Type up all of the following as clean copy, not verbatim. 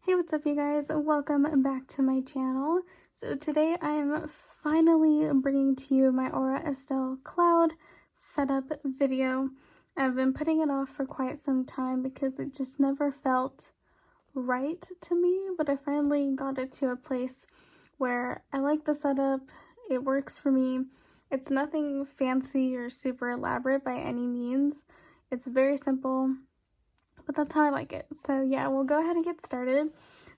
Hey, what's up you guys? Welcome back to my channel. So today I'm finally bringing to you my Aura Estelle cloud setup video. I've been putting it off for quite some time because it just never felt right to me, but I finally got it to a place where I like the setup, it works for me. It's nothing fancy or super elaborate by any means. It's very simple, but that's how I like it. So yeah, we'll go ahead and get started.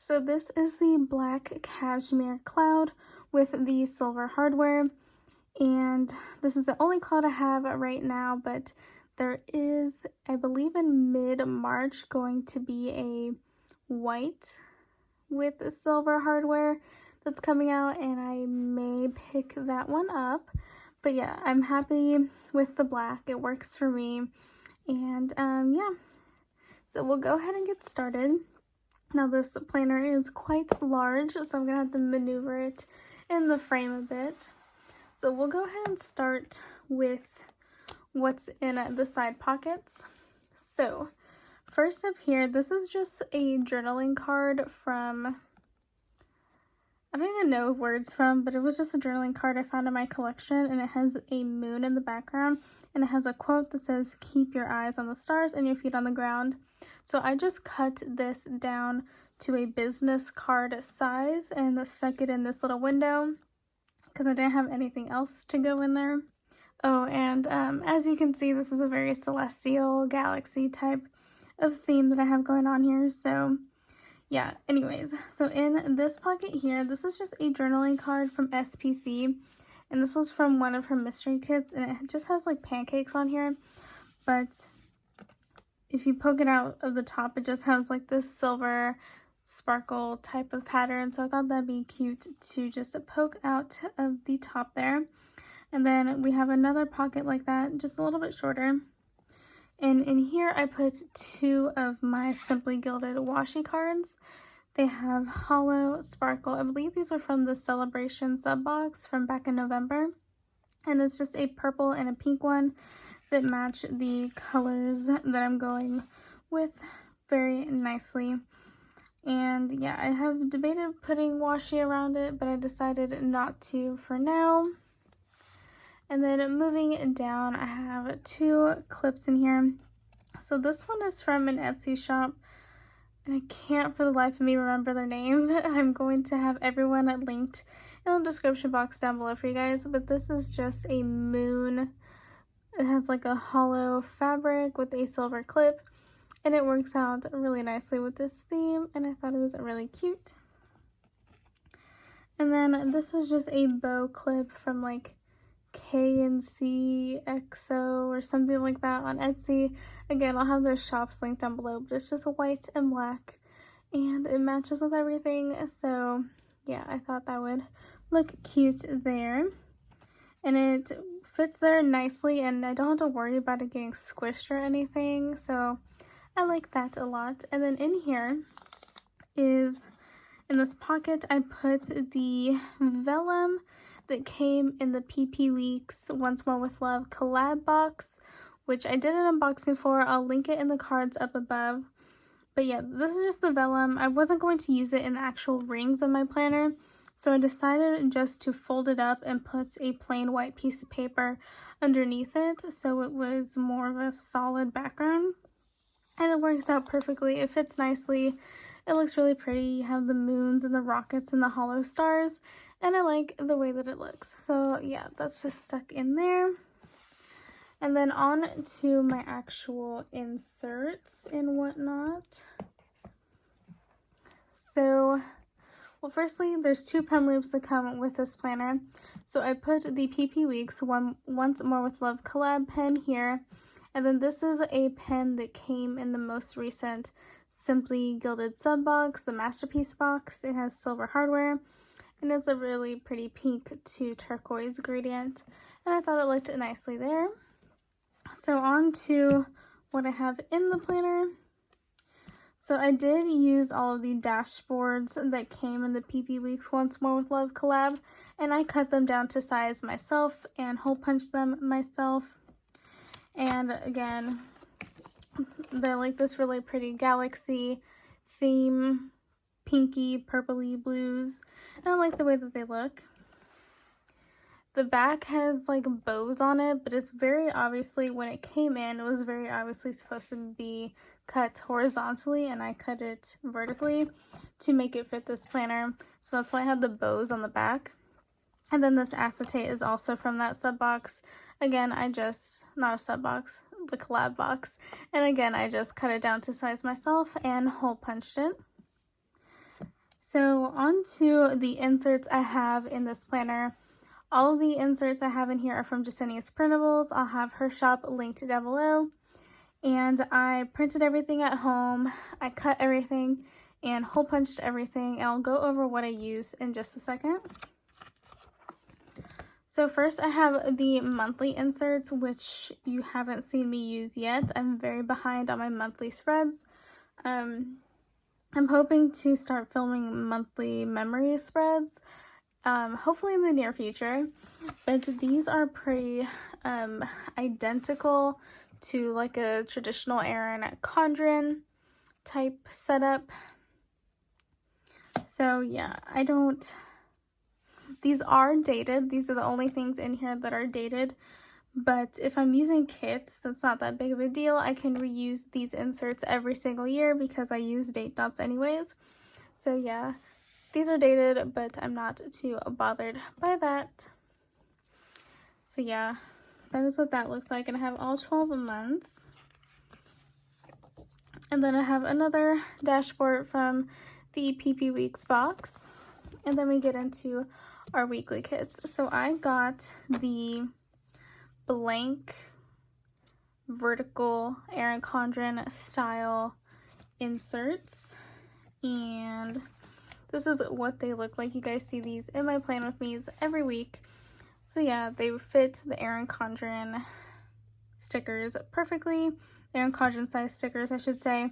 So this is the black cashmere cloud with the silver hardware, and this is the only cloud I have right now, but there is, I believe in mid-March, going to be a white with the silver hardware that's coming out, and I may pick that one up. But yeah, I'm happy with the black. It works for me. And yeah, so we'll go ahead and get started. Now this planner is quite large, so I'm gonna have to maneuver it in the frame a bit. So we'll go ahead and start with what's in the side pockets. So first up here, this is just a journaling card from, I don't even know where it's from, but it was just a journaling card I found in my collection, and it has a moon in the background, and it has a quote that says, "Keep your eyes on the stars and your feet on the ground." So I just cut this down to a business card size and stuck it in this little window because I didn't have anything else to go in there. Oh, and as you can see, this is a very celestial galaxy type of theme that I have going on here. So yeah, anyways, so in this pocket here, this is just a journaling card from SPC, and this was from one of her mystery kits, and it just has like pancakes on here, but if you poke it out of the top, it just has like this silver sparkle type of pattern, so I thought that'd be cute to just poke out of the top there. And then we have another pocket like that, just a little bit shorter. And in here, I put two of my Simply Gilded washi cards. They have hollow sparkle. I believe these are from the Celebration sub box from back in November. And it's just a purple and a pink one that match the colors that I'm going with very nicely. And yeah, I have debated putting washi around it, but I decided not to for now. And then moving down, I have two clips in here. So this one is from an Etsy shop, and I can't for the life of me remember their name. I'm going to have everyone linked in the description box down below for you guys, but this is just a moon. It has like a hollow fabric with a silver clip, and it works out really nicely with this theme, and I thought it was really cute. And then this is just a bow clip from like K&C XO or something like that on Etsy. Again, I'll have their shops linked down below, but it's just white and black, and it matches with everything. So yeah, I thought that would look cute there, and it fits there nicely, and I don't have to worry about it getting squished or anything, so I like that a lot. And then in here is, in this pocket, I put the vellum that came in the PP Weeks Once More With Love collab box, which I did an unboxing for. I'll link it in the cards up above. But yeah, this is just the vellum. I wasn't going to use it in the actual rings of my planner, so I decided just to fold it up and put a plain white piece of paper underneath it, so it was more of a solid background. And it works out perfectly. It fits nicely. It looks really pretty. You have the moons and the rockets and the hollow stars, and I like the way that it looks. So yeah, that's just stuck in there. And then on to my actual inserts and whatnot. So, well, firstly, there's two pen loops that come with this planner. So I put the PP Weeks Once More With Love collab pen here. And then this is a pen that came in the most recent Simply Gilded sub box, the Masterpiece box. It has silver hardware, and it's a really pretty pink to turquoise gradient, and I thought it looked nicely there. So on to what I have in the planner. So I did use all of the dashboards that came in the PP Weeks Once More With Love collab, and I cut them down to size myself and hole punched them myself. And again, they're like this really pretty galaxy theme pinky, purpley blues, and I like the way that they look. The back has like bows on it, but it's very obviously, when it came in, it was very obviously supposed to be cut horizontally, and I cut it vertically to make it fit this planner. So that's why I have the bows on the back. And then this acetate is also from that sub box. Again, not a sub box, the collab box. And again, I just cut it down to size myself and hole punched it. So on to the inserts I have in this planner. All of the inserts I have in here are from Jasenia's Printables. I'll have her shop linked down below. And I printed everything at home. I cut everything and hole punched everything. And I'll go over what I use in just a second. So first I have the monthly inserts, which you haven't seen me use yet. I'm very behind on my monthly spreads. I'm hoping to start filming monthly memory spreads, hopefully in the near future. But these are pretty identical to like a traditional Erin Condren type setup. So yeah, these are dated. These are the only things in here that are dated. But if I'm using kits, that's not that big of a deal. I can reuse these inserts every single year because I use date dots anyways. So yeah, these are dated, but I'm not too bothered by that. So yeah, that is what that looks like. And I have all 12 months. And then I have another dashboard from the PP Weeks box. And then we get into our weekly kits. So I got the blank vertical Erin Condren style inserts, and this is what they look like. You guys see these in my plan with me's every week. So yeah, they fit the Erin Condren stickers perfectly, Erin Condren size stickers I should say,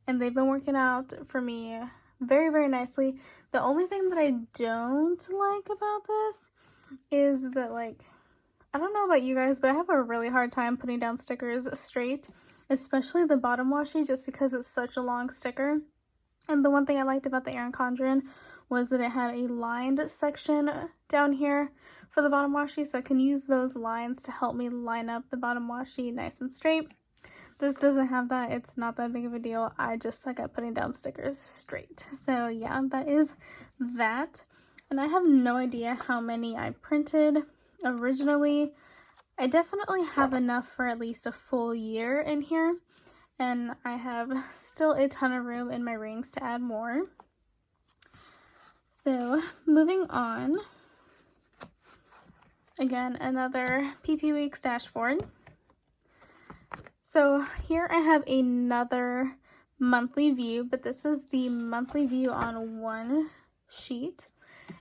and they've been working out for me very, very nicely. The only thing that I don't like about this is that, like, I don't know about you guys, but I have a really hard time putting down stickers straight, especially the bottom washi, just because it's such a long sticker. And the one thing I liked about the Erin Condren was that it had a lined section down here for the bottom washi, so I can use those lines to help me line up the bottom washi nice and straight. This doesn't have that. It's not that big of a deal. I just suck at putting down stickers straight. So yeah, that is that. And I have no idea how many I printed originally. I definitely have enough for at least a full year in here, and I have still a ton of room in my rings to add more. So moving on, again, another PP Weeks dashboard. So here I have another monthly view, but this is the monthly view on one sheet.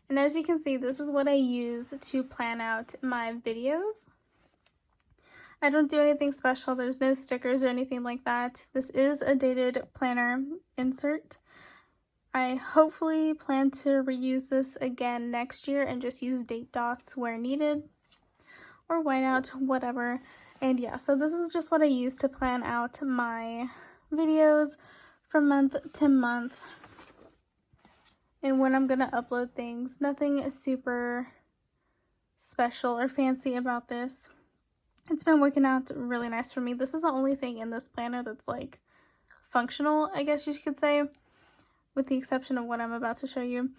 And as you can see, this is what I use to plan out my videos. I don't do anything special. There's no stickers or anything like that. This is a dated planner insert. I hopefully plan to reuse this again next year and just use date dots where needed, or whiteout, whatever. And yeah, so this is just what I use to plan out my videos from month to month and when I'm gonna upload things. Nothing super special or fancy about this. It's been working out really nice for me. This is the only thing in this planner that's like functional, I guess you could say, with the exception of what I'm about to show you.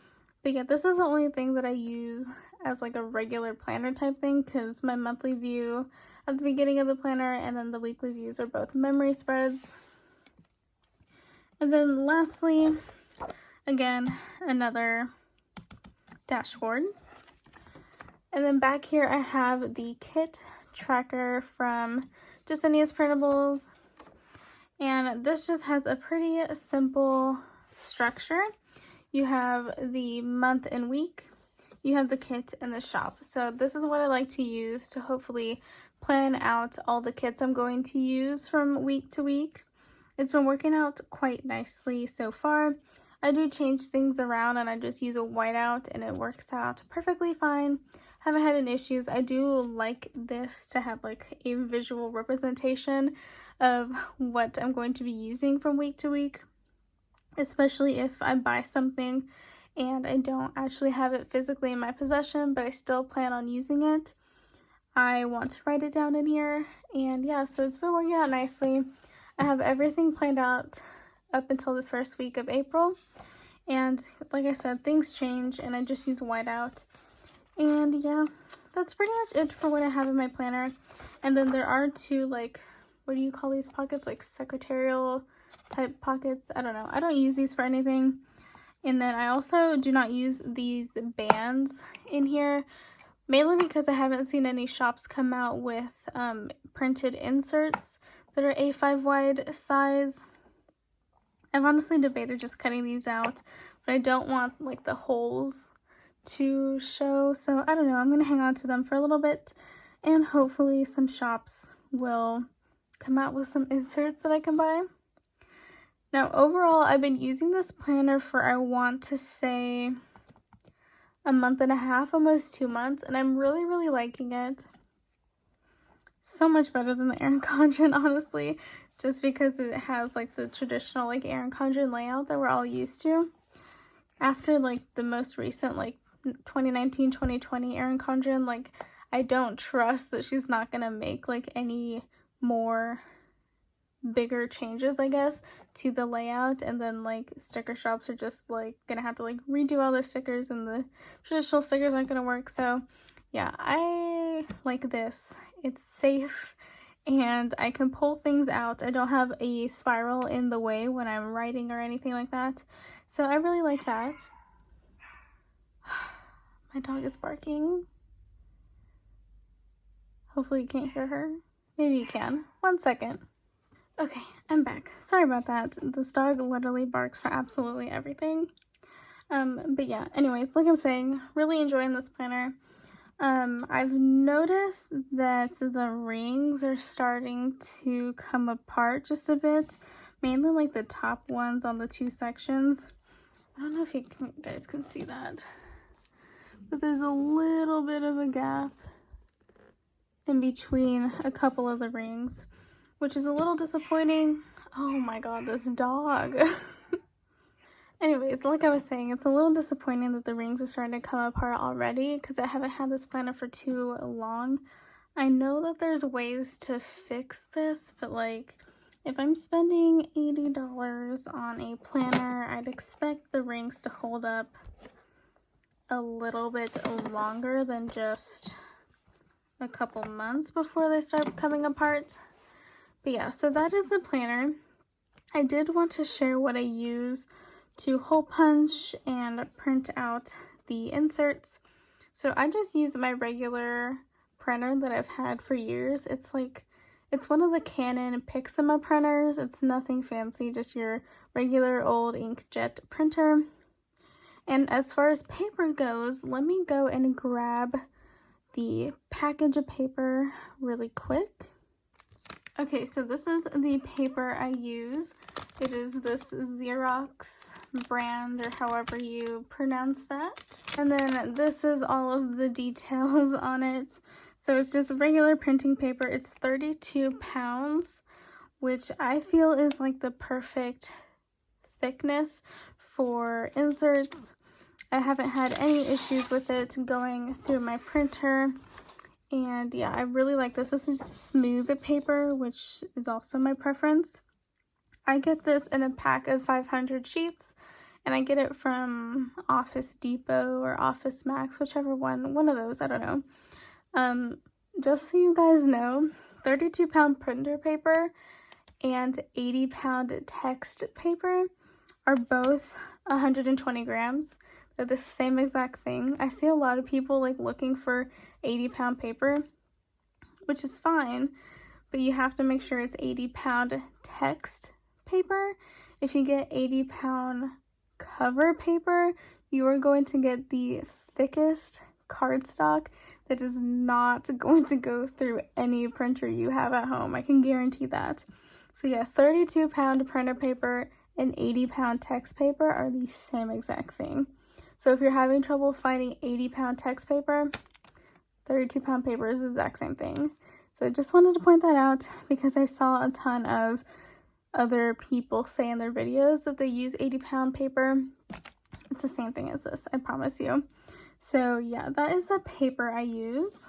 But yeah, this is the only thing that I use as like a regular planner type thing, because my monthly view at the beginning of the planner and then the weekly views are both memory spreads. And then lastly, again, another dashboard. And then back here I have the kit tracker from Jasenia's Printables. And this just has a pretty simple structure. You have the month and week, you have the kit and the shop. So this is what I like to use to hopefully plan out all the kits I'm going to use from week to week. It's been working out quite nicely so far. I do change things around and I just use a whiteout and it works out perfectly fine. Haven't had any issues. I do like this to have like a visual representation of what I'm going to be using from week to week, especially if I buy something and I don't actually have it physically in my possession, but I still plan on using it. I want to write it down in here, and yeah, so it's been working out nicely. I have everything planned out up until the first week of April, and like I said, things change, and I just use whiteout. And yeah, that's pretty much it for what I have in my planner. And then there are two, like, what do you call these pockets? Like secretarial type pockets. I don't know. I don't use these for anything. And then I also do not use these bands in here, mainly because I haven't seen any shops come out with printed inserts that are A5 wide size. I've honestly debated just cutting these out, but I don't want like the holes to show, so I don't know. I'm gonna hang on to them for a little bit, and hopefully some shops will come out with some inserts that I can buy. Now overall, I've been using this planner for, I want to say, a month and a half, almost 2 months, and I'm really liking it. So much better than the Erin Condren, honestly, just because it has like the traditional like Erin Condren layout that we're all used to. After like the most recent like 2019-2020 Erin Condren, like I don't trust that she's not gonna make like any more bigger changes, I guess, to the layout, and then like sticker shops are just like gonna have to like redo all their stickers, and the traditional stickers aren't gonna work. So yeah, I like this. It's safe and I can pull things out. I don't have a spiral in the way when I'm writing or anything like that, so I really like that. My dog is barking. Hopefully you can't hear her. Maybe you can. 1 second. Okay, I'm back. Sorry about that. This dog literally barks for absolutely everything. But yeah, anyways, like I'm saying, really enjoying this planner. I've noticed that the rings are starting to come apart just a bit, mainly like the top ones on the two sections. I don't know if you guys can see that, but there's a little bit of a gap in between a couple of the rings, which is a little disappointing. Oh my god, this dog. Anyways, like I was saying, it's a little disappointing that the rings are starting to come apart already, because I haven't had this planner for too long. I know that there's ways to fix this, but like, if I'm spending $80 on a planner, I'd expect the rings to hold up a little bit longer than just a couple months before they start coming apart. But yeah, so that is the planner. I did want to share what I use to hole punch and print out the inserts. So I just use my regular printer that I've had for years. It's one of the Canon Pixma printers. It's nothing fancy, just your regular old inkjet printer. And as far as paper goes, let me go and grab the package of paper really quick. Okay, so this is the paper I use. It is this Xerox brand, or however you pronounce that. And then this is all of the details on it. So it's just regular printing paper. It's 32 pounds, which I feel is like the perfect thickness for inserts. I haven't had any issues with it going through my printer. And yeah, I really like this. This is smooth paper, which is also my preference. I get this in a pack of 500 sheets, and I get it from Office Depot or Office Max, whichever one of those, I don't know. Just so you guys know, 32-pound printer paper and 80-pound text paper are both 120 grams. They're the same exact thing. I see a lot of people like looking for 80-pound paper, which is fine, but you have to make sure it's 80-pound text paper. If you get 80-pound cover paper, you are going to get the thickest cardstock that is not going to go through any printer you have at home. I can guarantee that. So yeah, 32-pound printer paper and 80-pound text paper are the same exact thing. So if you're having trouble finding 80-pound text paper, 32-pound paper is the exact same thing. So I just wanted to point that out because I saw a ton of other people say in their videos that they use 80-pound paper. It's the same thing as this, I promise you. So yeah, that is the paper I use.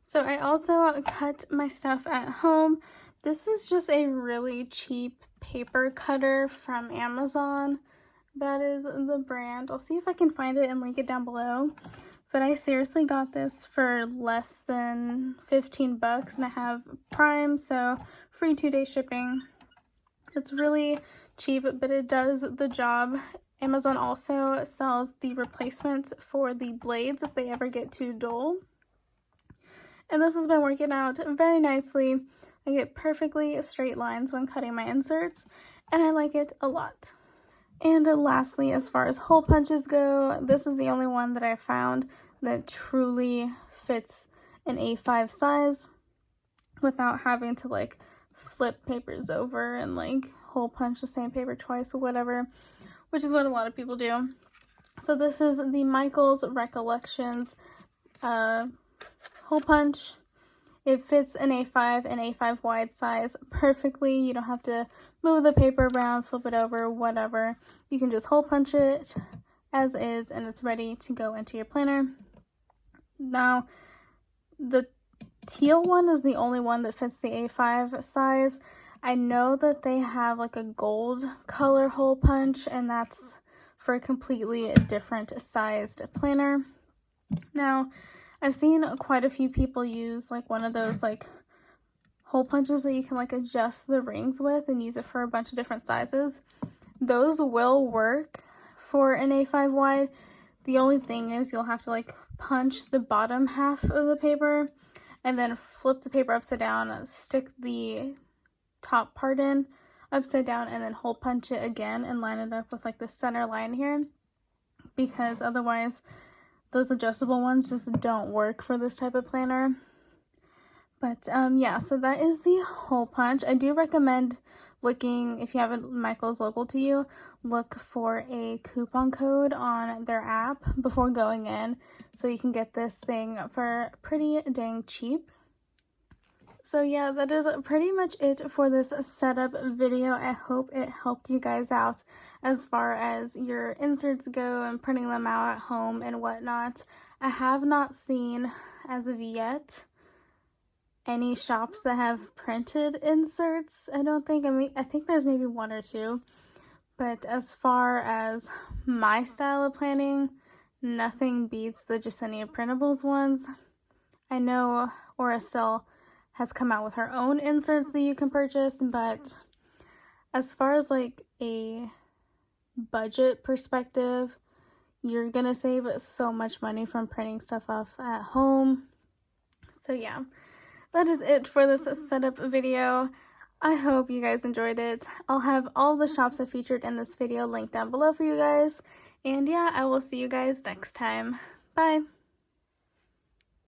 So I also cut my stuff at home. This is just a really cheap paper cutter from Amazon. That is the brand. I'll see if I can find it and link it down below. But I seriously got this for less than 15 bucks and I have Prime, so free 2-day shipping. It's really cheap, but it does the job. Amazon also sells the replacements for the blades if they ever get too dull. And this has been working out very nicely. I get perfectly straight lines when cutting my inserts, and I like it a lot. And lastly, as far as hole punches go, this is the only one that I found that truly fits an A5 size without having to like flip papers over and like hole punch the same paper twice or whatever, which is what a lot of people do. So this is the Michaels Recollections hole punch. It fits an A5 wide size perfectly. You don't have to move the paper around, flip it over, whatever. You can just hole punch it as is and it's ready to go into your planner. Now, the teal one is the only one that fits the A5 size. I know that they have like a gold color hole punch, and that's for a completely different sized planner. Now, I've seen quite a few people use like one of those like hole punches that you can like adjust the rings with and use it for a bunch of different sizes. Those will work for an A5 wide. The only thing is you'll have to like punch the bottom half of the paper and then flip the paper upside down, stick the top part in upside down, and then hole punch it again and line it up with like the center line here, because otherwise those adjustable ones just don't work for this type of planner. But yeah, so that is the hole punch. I do recommend looking, if you have a Michaels local to you, look for a coupon code on their app before going in so you can get this thing for pretty dang cheap. So yeah, that is pretty much it for this setup video. I hope it helped you guys out as far as your inserts go and printing them out at home and whatnot. I have not seen, as of yet, any shops that have printed inserts. I don't think. I mean, I think there's maybe one or two. But as far as my style of planning, nothing beats the Yesenia Printables ones. I know Estelle has come out with her own inserts that you can purchase, but as far as like a budget perspective, you're gonna save so much money from printing stuff off at home. So yeah, that is it for this setup video. I hope you guys enjoyed it. I'll have all the shops I featured in this video linked down below for you guys. And yeah, I will see you guys next time. Bye!